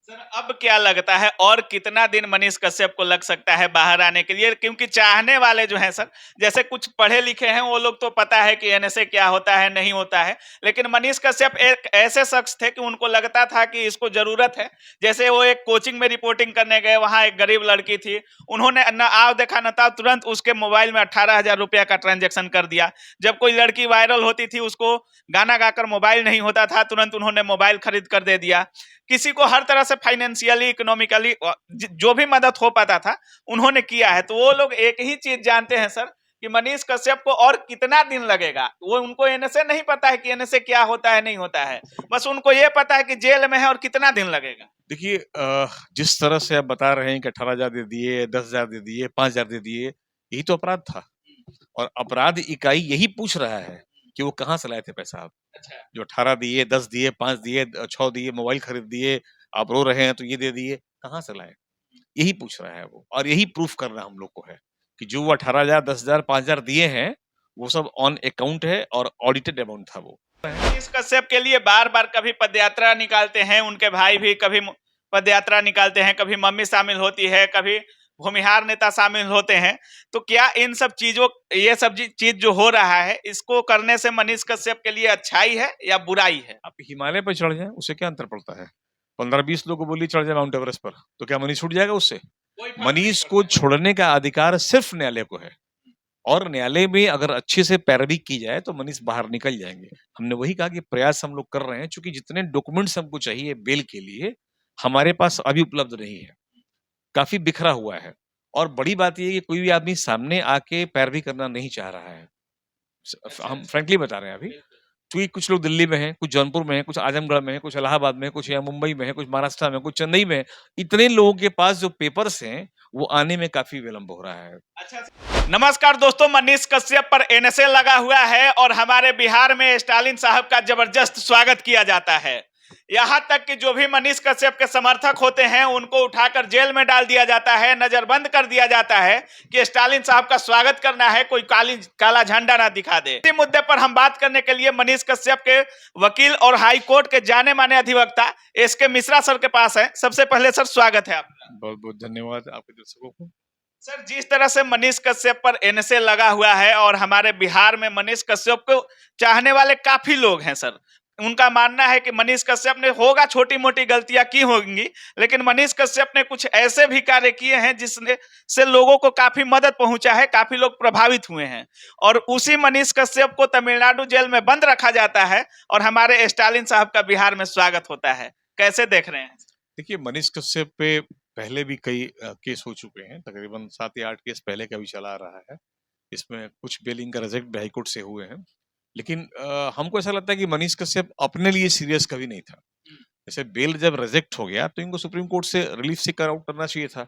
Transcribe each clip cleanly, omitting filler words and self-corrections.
Sir अब क्या लगता है और कितना दिन मनीष कश्यप को लग सकता है बाहर आने के लिए? क्योंकि चाहने वाले जो हैं सर, जैसे कुछ पढ़े लिखे हैं वो लोग तो पता है कि एनएसए क्या होता है नहीं होता है, लेकिन मनीष कश्यप एक ऐसे शख्स थे कि उनको लगता था कि इसको जरूरत है। जैसे वो एक कोचिंग में रिपोर्टिंग करने गए, वहां एक गरीब लड़की थी, उन्होंने न आव देखा न था, तुरंत उसके मोबाइल में 18,000 रुपया का ट्रांजेक्शन कर दिया। जब कोई लड़की वायरल होती थी, उसको गाना गाकर मोबाइल नहीं होता था, तुरंत उन्होंने मोबाइल खरीद कर दे दिया। किसी को हर तरह से फाइनेंशियली, इकोनॉमिकली जो भी मदद हो पाता था उन्होंने किया है। तो वो लोग एक ही चीज जानते हैं सर कि मनीष कश्यप को और कितना दिन लगेगा। वो उनको एनएसए नहीं पता है कि एनएसए क्या होता है नहीं होता है, बस उनको ये पता है कि जेल में है और कितना दिन लगेगा। देखिए, जिस तरह से आप बता रहे हैं कि 18,000 दे दिए, 10,000 दे दिए, 5,000 दे दिए, यही तो अपराध था। और अपराध इकाई यही पूछ रहा है कि वो कहाँ से लाए थे पैसा आप। अच्छा, जो 18 दिए, 10 दिए, 5 दिए, 6 दिए, मोबाइल खरीद दिए, आप रो रहे हैं तो ये दे दिए, कहाँ से लाए? यही पूछ रहा है वो, और यही प्रूफ करना हम लोग को है कि जो वो 18,000, 10,000, 5,000 दिए हैं, वो सब ऑन अकाउंट है और ऑडिटेड अमाउंट था वो। मनीष कश्यप के लिए बार बार कभी पदयात्रा निकालते हैं, उनके भाई भी कभी पदयात्रा निकालते हैं, कभी मम्मी शामिल होती है, कभी भूमिहार नेता शामिल होते हैं। तो क्या इन सब चीजों, ये सब चीज जो हो रहा है, इसको करने से मनीष कश्यप के लिए अच्छाई है या बुराई है? आप हिमालय पर चढ़ जाएं, उससे क्या अंतर पड़ता है? 15-20 लोगों को बोली चढ़ जाए माउंट एवरेस्ट पर, तो क्या मनीष छूट जाएगा उससे? कोई फर्क नहीं मनीष को पड़ता है। छोड़ने का अधिकार सिर्फ न्यायालय को है, और न्यायालय में अगर अच्छे से पैरवी की जाए तो मनीष बाहर निकल जाएंगे। हमने वही कहा कि प्रयास हम लोग कर रहे हैं, चूंकि जितने डॉक्यूमेंट्स हमको चाहिए बेल के लिए हमारे पास अभी उपलब्ध नहीं है, काफी बिखरा हुआ है। और बड़ी बात यह है कि कोई भी आदमी सामने आके पैरवी करना नहीं चाह रहा है। अच्छा हम अच्छा, फ्रेंकली बता रहे हैं अभी, क्योंकि कुछ लोग दिल्ली में हैं, कुछ जौनपुर में हैं, कुछ आजमगढ़ में हैं, कुछ इलाहाबाद में हैं, कुछ यहाँ मुंबई में हैं, कुछ महाराष्ट्र में, कुछ चेन्नई में हैं। इतने लोगों के पास जो पेपर्स हैं, वो आने में काफ़ी विलंब हो रहा है। अच्छा। नमस्कार दोस्तों, मनीष कश्यप पर एनएसए लगा हुआ है और हमारे बिहार में स्टालिन साहब का जबरदस्त स्वागत किया जाता है। यहां तक कि जो भी मनीष कश्यप के समर्थक होते हैं उनको उठाकर जेल में डाल दिया जाता है, नजरबंद कर दिया जाता है कि स्टालिन साहब का स्वागत करना है, कोई काला झंडा ना दिखा दे। इसी मुद्दे पर हम बात करने के लिए मनीष कश्यप के वकील और हाई कोर्ट के जाने माने अधिवक्ता एसके मिश्रा सर के पास है। सबसे पहले सर स्वागत है आपका। बहुत बहुत धन्यवाद आपके दर्शकों को। सर, जिस तरह से मनीष कश्यप पर एनएसए लगा हुआ है और हमारे बिहार में मनीष कश्यप को चाहने वाले काफी लोग हैं सर, उनका मानना है कि मनीष कश्यप ने होगा छोटी मोटी गलतियां की होंगी, लेकिन मनीष कश्यप ने कुछ ऐसे भी कार्य किए हैं जिसने से लोगों को काफी मदद पहुंचा है, काफी लोग प्रभावित हुए हैं। और उसी मनीष कश्यप को तमिलनाडु जेल में बंद रखा जाता है और हमारे स्टालिन साहब का बिहार में स्वागत होता है। कैसे देख रहे हैं? देखिए, मनीष कश्यप पे पहले भी कई केस हो चुके हैं, तकरीबन 7 या 8 केस पहले का भी चला आ रहा है। इसमें कुछ बेलिंग का रिजेक्ट भी हाईकोर्ट से हुए हैं। लेकिन हमको ऐसा लगता है कि मनीष कश्यप अपने लिए सीरियस कभी नहीं था। जैसे बेल जब रिजेक्ट हो गया तो इनको सुप्रीम कोर्ट से रिलीफ सीकर आउट करना चाहिए था,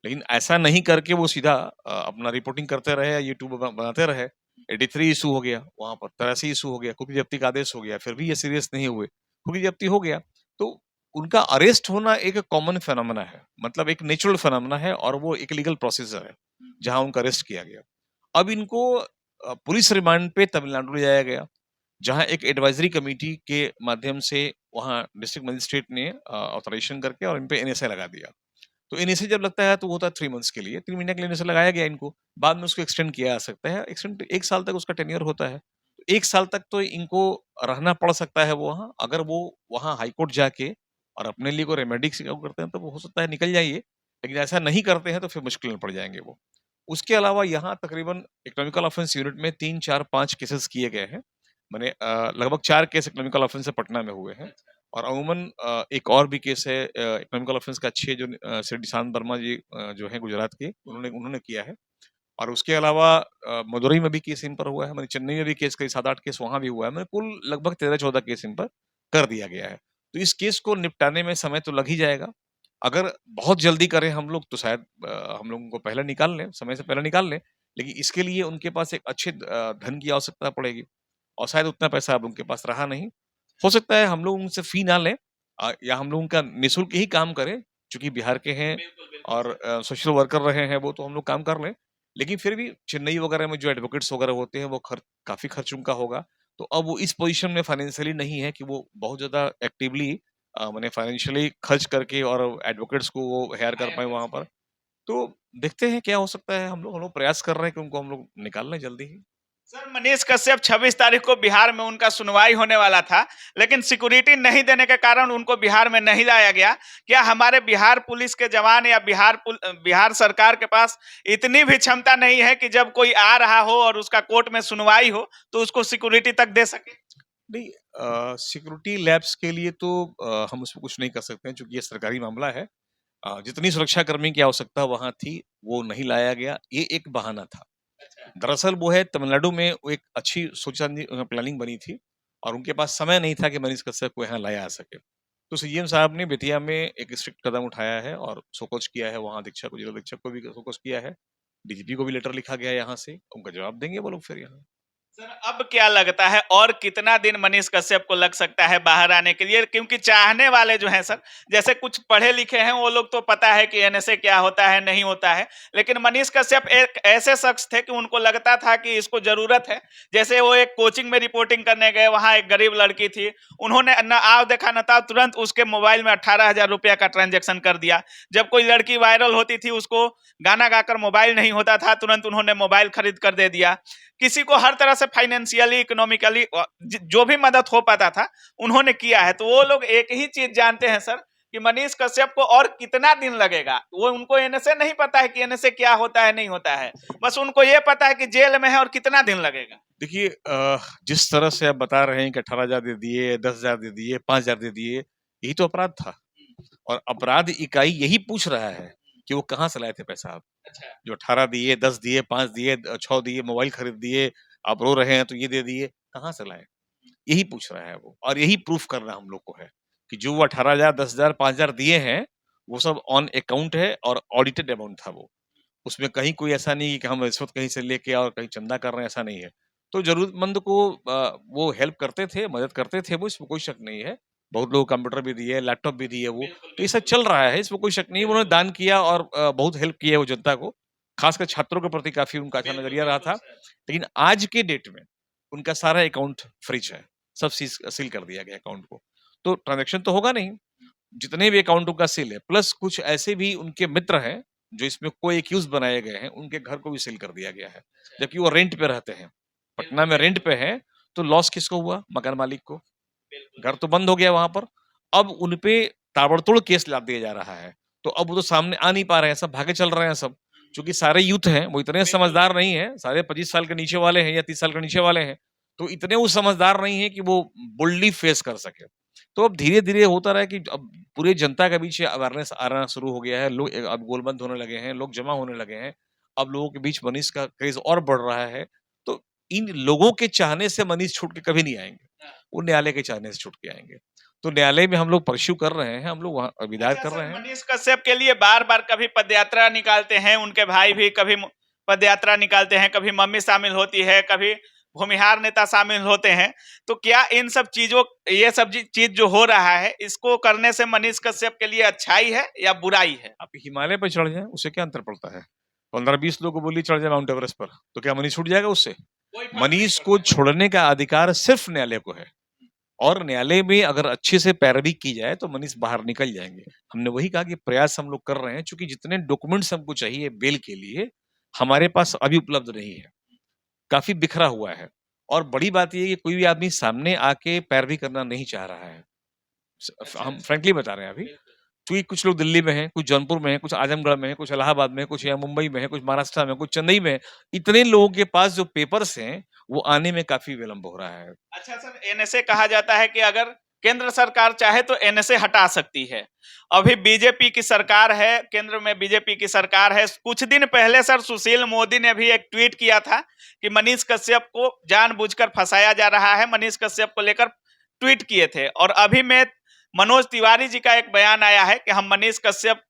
लेकिन ऐसा नहीं करके वो सीधा अपना रिपोर्टिंग करते रहे या यूट्यूब बनाते रहे। 83 इशू हो गया, वहां पर 83 इशू हो गया, कुकी जब्ती का आदेश हो गया, फिर भी ये सीरियस नहीं हुए, कुकी जब्ती हो गया। तो उनका अरेस्ट होना एक कॉमन फेनोमेना है, मतलब एक नेचुरल फेनोमेना है, और वो एक लीगल प्रोसीजर है जहां उनका अरेस्ट किया गया। अब इनको पुलिस रिमांड पे तमिलनाडु ले जाया गया, जहां एक एडवाइजरी कमेटी के माध्यम से वहां डिस्ट्रिक्ट मजिस्ट्रेट ने ऑथराइजेशन करके और इन पे एनएसए लगा दिया। तो एनएसए जब लगता है तो वो होता है 3 मंथ्स के लिए, 3 महीने के लिए एनएसए लगाया गया इनको। बाद में उसको एक्सटेंड किया जा सकता है, एक्सटेंड 1 साल तक उसका टेन्योर होता है। तो 1 साल तक तो इनको रहना पड़ सकता है वो वहाँ। अगर वो वहाँ हाई कोर्ट जाके और अपने लिए कोई रेमेडी करते हैं तो वो हो सकता है निकल जाइए, लेकिन ऐसा नहीं करते हैं तो फिर मुश्किल में पड़ जाएंगे वो। उसके अलावा यहाँ तकरीबन इकोनॉमिकल ऑफेंस यूनिट में 3, 4, 5 केसेस किए गए हैं। मैंने लगभग 4 केस इकोनॉमिकल ऑफेंस से पटना में हुए हैं, और अमूमन एक और भी केस है इकोनॉमिकल ऑफेंस का 6 जो श्री निशांत वर्मा जी जो है गुजरात के, उन्होंने उन्होंने किया है। और उसके अलावा मदुरई में भी केस इन पर हुआ है, मैंने चेन्नई में भी केस कई 7-8 केस वहाँ भी हुआ है। मैंने कुल लगभग 13-14 केस इन पर कर दिया गया है। तो इस केस को निपटाने में समय तो लग ही जाएगा। अगर बहुत जल्दी करें हम लोग तो शायद हम लोगों को पहले निकाल लें, समय से पहले निकाल लें, लेकिन इसके लिए उनके पास एक अच्छे धन की आवश्यकता पड़ेगी, और शायद उतना पैसा अब उनके पास रहा नहीं। हो सकता है हम लोग उनसे फी ना लें, या हम लोग उनका निःशुल्क ही काम करें, चूँकि बिहार के हैं और सोशल वर्कर रहे हैं वो, तो हम लोग काम कर लें। लेकिन फिर भी चेन्नई वगैरह में जो एडवोकेट्स वगैरह होते हैं वो काफ़ी खर्च उनका होगा। तो अब वो इस पोज़ीशन में फाइनेंशियली नहीं है कि वो बहुत ज़्यादा एक्टिवली माने फाइनेंशियली खर्च करके और एडवोकेट्स को वो हायर कर पाएँ वहाँ पर। तो देखते हैं क्या हो सकता है, हम लोग प्रयास कर रहे हैं कि उनको हम लोग निकाल लें जल्दी ही। सर मनीष कश्यप 26 तारीख को बिहार में उनका सुनवाई होने वाला था, लेकिन सिक्योरिटी नहीं देने के कारण उनको बिहार में नहीं लाया गया। क्या हमारे बिहार पुलिस के जवान या बिहार सरकार के पास इतनी भी क्षमता नहीं है कि जब कोई आ रहा हो और उसका कोर्ट में सुनवाई हो तो उसको सिक्योरिटी तक दे सके? नहीं, सिक्योरिटी लैब्स के लिए तो हम उसमें कुछ नहीं कर सकते हैं क्योंकि ये सरकारी मामला है। जितनी सुरक्षाकर्मी की आवश्यकता वहाँ थी, वो नहीं लाया गया, ये एक बहाना था। दरअसल वो है तमिलनाडु में वो एक अच्छी प्लानिंग बनी थी और उनके पास समय नहीं था कि मनीष कश्यप को यहाँ लाया आ सके। तो सीएम साहब ने बेतिया में एक स्ट्रिक्ट कदम उठाया है और शोकॉज किया है वहाँ अधीक्षक को, जिला अधीक्षक को भी शोकॉज किया है। डीजीपी को भी लेटर लिखा गया है यहाँ से, उनका जवाब देंगे वो लोग फिर यहाँ। सर अब क्या लगता है और कितना दिन मनीष कश्यप को लग सकता है बाहर आने के लिए? क्योंकि चाहने वाले जो हैं सर, जैसे कुछ पढ़े लिखे हैं वो लोग तो पता है कि एनएसए क्या होता है नहीं होता है, लेकिन मनीष कश्यप एक ऐसे शख्स थे कि उनको लगता था कि इसको जरूरत है। जैसे वो एक कोचिंग में रिपोर्टिंग करने गए, वहां एक गरीब लड़की थी, उन्होंने न आव देखा न था, तुरंत उसके मोबाइल में 18,000 रुपया का ट्रांजेक्शन कर दिया। जब कोई लड़की वायरल होती थी, उसको गाना गाकर मोबाइल नहीं होता था, तुरंत उन्होंने मोबाइल खरीद कर दे दिया। किसी को हर तरह से फाइनेंशियली इकोनॉमिकली जो भी मदद हो पाता था उन्होंने किया है। तो वो लोग एक ही चीज जानते हैं सर कि मनीष कश्यप को और कितना दिन लगेगा। वो उनको एनएसए नहीं पता है कि एनएसए क्या होता है नहीं होता है, बस उनको ये पता है कि जेल में है और कितना दिन लगेगा। देखिए, जिस तरह से आप बता रहे हैं कि 18,000 दे दिए, 10,000 दे दिए, 5,000 दे दिए, यही तो अपराध था और अपराध इकाई यही पूछ रहा है कि वो कहाँ से लाए थे पैसा आप? अच्छा, जो 18 दिए, 10 दिए, 5 दिए, 6 दिए, मोबाइल खरीद दिए, आप रो रहे हैं तो ये दे दिए, कहाँ से लाए? यही पूछ रहा है वो और यही प्रूफ करना हम लोग को है कि जो वो 18,000, 10,000, 5,000 दिए हैं, वो सब ऑन अकाउंट है और ऑडिटेड अमाउंट था वो। उसमें कहीं कोई ऐसा नहीं है कि हम रिश्वत कहीं से लेके और कहीं चंदा कर रहे हैं, ऐसा नहीं है। तो ज़रूरतमंद को वो हेल्प करते थे, मदद करते थे वो, इसमें कोई शक नहीं है। बहुत लोग कंप्यूटर भी दिए, लैपटॉप भी दिए वो, बिल्कुल तो ये सब बिल्कुल। चल रहा है, इसमें कोई शक नहीं है। उन्होंने दान किया और बहुत हेल्प की है वो जनता को, खासकर छात्रों के प्रति काफ़ी उनका अच्छा बिल्कुल नज़रिया रहा बिल्कुल था। सर। लेकिन आज के डेट में उनका सारा अकाउंट फ्रीज़ है, सब सील कर दिया गया अकाउंट को। तो ट्रांज़ैक्शन तो होगा नहीं, जितने भी अकाउंट उनका सील है, प्लस कुछ ऐसे भी उनके मित्र हैं, जो इसमें को-एक्यूज़ बनाए गए हैं, उनके घर को भी सील कर दिया गया है। जबकि वो रेंट पे रहते हैं। पटना बिल्कुल में रेंट बिल्कुल। पे हैं, तो लॉस किसको हुआ? मकान मालिक को। बिल्कुल घर तो बंद हो गया वहाँ पर। अब उन पे ताबड़तोड़ केस लाद दिया जा रहा है। तो अब वो तो सामने आ नहीं पा रहे हैं, सब भागे चल रहे हैं सब। चूँकि सारे यूथ हैं, वो इतने बिल्कुल समझदार बिल्कुल। नहीं हैं, सारे 25 साल के नीचे वाले हैं या 30 साल के नीचे वाले हैं। तो इतने वो समझदार नहीं हैं कि वो बोल्डली फेस कर सकें। तो अब धीरे-धीरे होता रहा है कि अब पूरी जनता के बीच अवेयरनेस आना शुरू हो गया है। लोग अब गोलबंद होने लगे हैं, लोग जमा होने लगे हैं। अब लोगों के बीच मनीष का क्रेज़ और बढ़ रहा है। तो इन लोगों के चाहने से मनीष छूट के कभी नहीं आएँगे। हाँ। वो न्यायालय के चाहने से छूट के आएँगे। तो न्यायालय में हम लोग परस्यू कर रहे हैं, हम लोग वहाँ विदायर अच्छा कर सर, रहे हैं। मनीष कश्यप के लिए बार-बार कभी पदयात्रा निकालते हैं, उनके भाई भी कभी पदयात्रा निकालते हैं, कभी मम्मी शामिल होती है, कभी भूमिहार नेता शामिल होते हैं। तो क्या इन सब चीज़ों ये सब चीज़ जो हो रहा है, इसको करने से मनीष कश्यप के लिए अच्छाई है या बुराई है? आप हिमालय पे चढ़ जाएँ, उससे क्या अंतर पड़ता है? 15-20 लोग को बोलिए चढ़ जाए माउंट एवरेस्ट पर, तो क्या मनीष छूट जाएगा उससे? कोई फर्क नहीं मनीष को पड़ता है। छोड़ने का अधिकार सिर्फ़ न्यायालय को है और न्यायालय में अगर अच्छे से पैरवी की जाए, तो मनीष बाहर निकल जाएँगे। हमने वही कहा कि प्रयास हम लोग कर रहे हैं, चूँकि जितने डॉक्यूमेंट्स हमको चाहिए बेल के लिए, हमारे पास अभी उपलब्ध नहीं है। काफ़ी बिखरा हुआ है और बड़ी बात ये है कि कोई भी आदमी सामने आके पैरवी करना नहीं चाह रहा है। अच्छा, हम अच्छा। फ्रैंकली बता रहे हैं अभी। बिल्कुल। क्योंकि कुछ लोग दिल्ली में हैं, कुछ जौनपुर में हैं, कुछ आजमगढ़ में हैं, कुछ इलाहाबाद में हैं, कुछ यहाँ मुंबई में हैं, कुछ महाराष्ट्र में हैं, कुछ चेन्नई में हैं। इतने लोगों के पास जो पेपर्स हैं, वो आने में काफ़ी विलम्ब हो रहा है। अच्छा सर, एनएसए कहा जाता है कि अगर केंद्र सरकार चाहे तो एनएसए हटा सकती है। अभी बीजेपी की सरकार है, केंद्र में बीजेपी की सरकार है। कुछ दिन पहले सर सुशील मोदी ने भी एक ट्वीट किया था कि मनीष कश्यप को जानबूझकर फंसाया जा रहा है। मनीष कश्यप को लेकर ट्वीट किए थे और अभी में मनोज तिवारी जी का एक बयान आया है कि हम मनीष कश्यप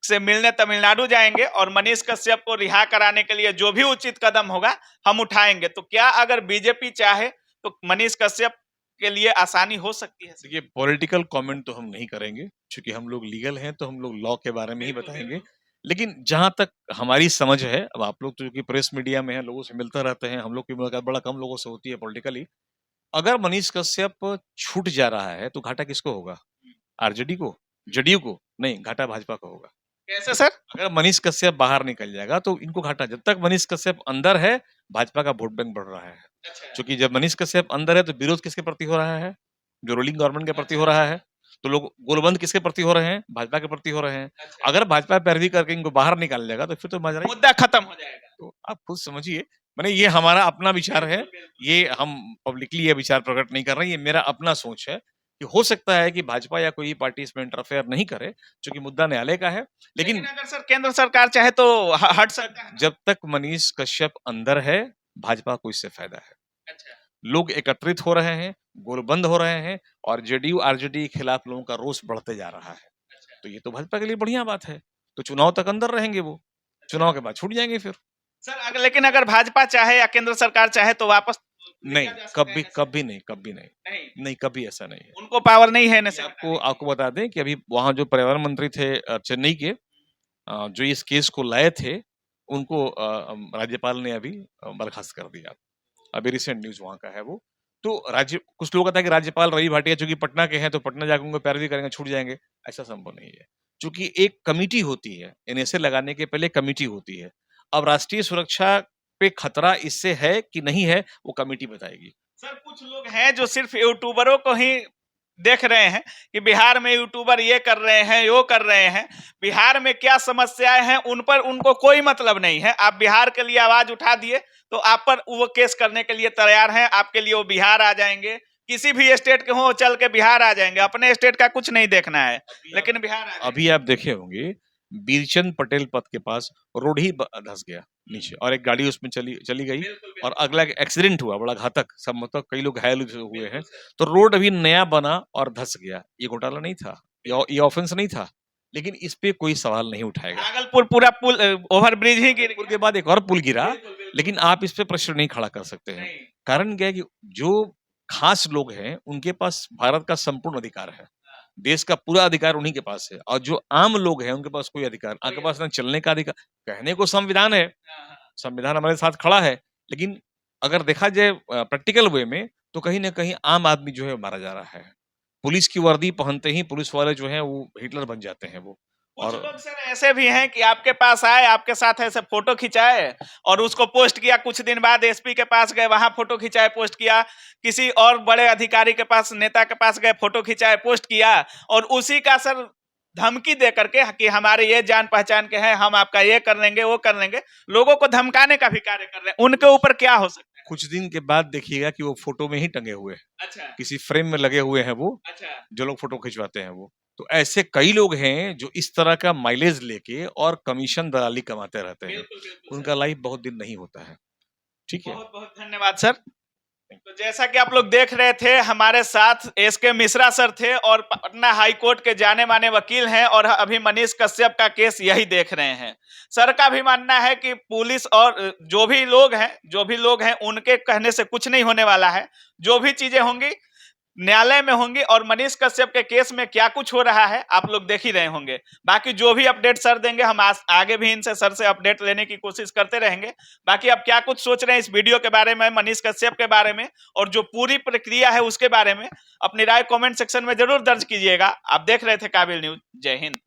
से मिलने तमिलनाडु जाएंगे और मनीष कश्यप को रिहा कराने के लिए जो भी उचित कदम होगा हम उठाएंगे। तो क्या अगर बीजेपी चाहे तो मनीष कश्यप के लिए आसानी हो सकती है? देखिए, पॉलिटिकल कमेंट तो हम नहीं करेंगे, चूँकि हम लोग लीगल हैं, तो हम लोग लॉ के बारे में ही बिल्कुल बताएँगे। बिल्कुल। लेकिन जहाँ तक हमारी समझ है, अब आप लोग तो चूँकि प्रेस मीडिया में हैं, लोगों से मिलते रहते हैं, हम लोग की मुलाकात बड़ा कम लोगों से होती है पॉलिटिकली। अगर मनीष कश्यप छूट जा रहा है, तो घाटा किसको होगा? आरजेडी को, जदयू को नहीं, घाटा भाजपा को होगा। कैसे सर? अगर मनीष कश्यप बाहर निकल जाएगा तो इनको घाटा। जब तक मनीष कश्यप अंदर है, भाजपा का वोट बैंक बढ़ रहा है। अच्छा। क्योंकि जब मनीष कश्यप अंदर है तो विरोध किसके प्रति हो रहा है? जो रूलिंग गवर्नमेंट के प्रति हो रहा है। तो लोग गोलबंद किसके प्रति हो रहे हैं? भाजपा के प्रति हो रहे हैं। अच्छा। अगर भाजपा पैरवी करके इनको बाहर निकाल लेगा तो फिर तो माजरा ही। मुद्दा खत्म हो जाएगा। तो आप खुद समझिए, माने ये हमारा अपना विचार है, बिल्कुल, बिल्कुल। ये हम पब्लिकली ये विचार प्रकट नहीं कर रहे हैं, ये मेरा अपना सोच है कि हो सकता है कि भाजपा या कोई पार्टी इसमें इंटरफेयर नहीं करे, क्योंकि मुद्दा न्यायालय का है। लेकिन अगर सर केंद्र सरकार चाहे तो हट सकता है। जब तक मनीष कश्यप अंदर है, भाजपा को इससे फायदा है। अच्छा। लोग एकत्रित हो रहे हैं, गोलबंद हो रहे हैं और जेडीयू आरजेडी के खिलाफ लोगों का रोष बढ़ते जा रहा है। अच्छा। तो ये तो भाजपा के लिए बढ़िया बात है। तो चुनाव तक अंदर रहेंगे वो, चुनाव के बाद छूट जाएंगे फिर। सर लेकिन अगर भाजपा चाहे या केंद्र सरकार चाहे तो वापस नहीं, कभी नहीं, नहीं, नहीं कभी ऐसा नहीं है। उनको पावर नहीं है। आपको बता दें कि अभी वहाँ जो पर्यावरण मंत्री थे चेन्नई के, जो इस केस को लाए थे, उनको राज्यपाल ने अभी बर्खास्त कर दिया। अभी रिसेंट न्यूज वहाँ का है वो। तो कुछ लोग कहता है कि राज्यपाल रवि भाटिया चूंकि पटना के हैं तो पटना जाकर उनको पैरवी करेंगे, छूट जाएंगे। ऐसा संभव नहीं है, क्योंकि एक कमिटी होती है, एनएसए लगाने के पहले कमिटी होती है। अब राष्ट्रीय सुरक्षा पे खतरा इससे है कि नहीं है, वो कमिटी बताएगी। सर कुछ लोग हैं जो सिर्फ यूट्यूबरों को ही देख रहे हैं कि बिहार में यूट्यूबर ये कर रहे हैं, यो कर रहे हैं। बिहार में क्या समस्याएं हैं उन पर उनको कोई मतलब नहीं है। आप बिहार के लिए आवाज उठा दिए तो आप पर वो केस करने के लिए तैयार हैं। आपके लिए वो बिहार आ जाएंगे, किसी भी स्टेट के हो चल के बिहार आ जाएंगे। अपने स्टेट का कुछ नहीं देखना है, लेकिन बिहार आ अभी आप देखे होंगे बीरचंद पटेल पथ के पास रोड ही धंस गया नीचे और एक गाड़ी उसमें चली गई और अगला एक्सीडेंट हुआ बड़ा घातक, सब मतलब कई लोग घायल हुए हैं। तो रोड अभी नया बना और धंस गया। ये घोटाला नहीं था, ये ऑफेंस नहीं था, लेकिन इस पे कोई सवाल नहीं उठाएगा। भागलपुर पूरा पुल ओवर ब्रिज ही गिर के बाद एक और पुल गिरा, लेकिन आप इस पे प्रश्न नहीं खड़ा कर सकते हैं। कारण क्या है कि जो खास लोग हैं उनके पास भारत का संपूर्ण अधिकार है, देश का पूरा अधिकार उन्हीं के पास है। और जो आम लोग हैं उनके पास कोई अधिकार, आपके पास ना चलने का अधिकार। कहने को संविधान है, संविधान हमारे साथ खड़ा है, लेकिन अगर देखा जाए प्रैक्टिकल वे में तो कहीं ना कहीं आम आदमी जो है मारा जा रहा है। पुलिस की वर्दी पहनते ही पुलिस वाले जो है वो हिटलर बन जाते हैं वो। कुछ लोग सर ऐसे भी हैं कि आपके पास आए, आपके साथ ऐसे फोटो खिंचाए और उसको पोस्ट किया। कुछ दिन बाद एसपी के पास गए, वहां फोटो खिंचाए, पोस्ट किया। किसी और बड़े अधिकारी के पास, नेता के पास गए, फोटो खिंचाए, पोस्ट किया। और उसी का सर धमकी दे करके कि हमारे ये जान पहचान के हैं, हम आपका ये कर लेंगे, वो कर लेंगे। लोगों को धमकाने का भी कार्य कर रहे हैं। उनके ऊपर क्या हो सकता है? कुछ दिन के बाद देखिएगा कि वो फोटो में ही टंगे हुए हैं। अच्छा। किसी फ्रेम में लगे हुए हैं वो। अच्छा। जो लोग फोटो खिंचवाते हैं वो। तो ऐसे कई लोग हैं जो इस तरह का माइलेज लेके और कमीशन दलाली कमाते रहते हैं। उनका लाइफ बहुत दिन नहीं होता है। ठीक है, बहुत बहुत धन्यवाद सर। तो जैसा कि आप लोग देख रहे थे, हमारे साथ एसके मिश्रा सर थे और पटना हाई कोर्ट के जाने माने वकील हैं और अभी मनीष कश्यप का केस यही देख रहे हैं। सर का भी मानना है कि पुलिस और जो भी लोग हैं उनके कहने से कुछ नहीं होने वाला है। जो भी चीजें होंगी न्यायालय में होंगी और मनीष कश्यप के केस में क्या कुछ हो रहा है आप लोग देख ही रहे होंगे। बाकी जो भी अपडेट सर देंगे हम आगे भी इनसे सर से अपडेट लेने की कोशिश करते रहेंगे। बाकी आप क्या कुछ सोच रहे हैं इस वीडियो के बारे में, मनीष कश्यप के बारे में और जो पूरी प्रक्रिया है उसके बारे में, अपनी राय कमेंट सेक्शन में जरूर दर्ज कीजिएगा। आप देख रहे थे काबिल न्यूज। जय हिंद।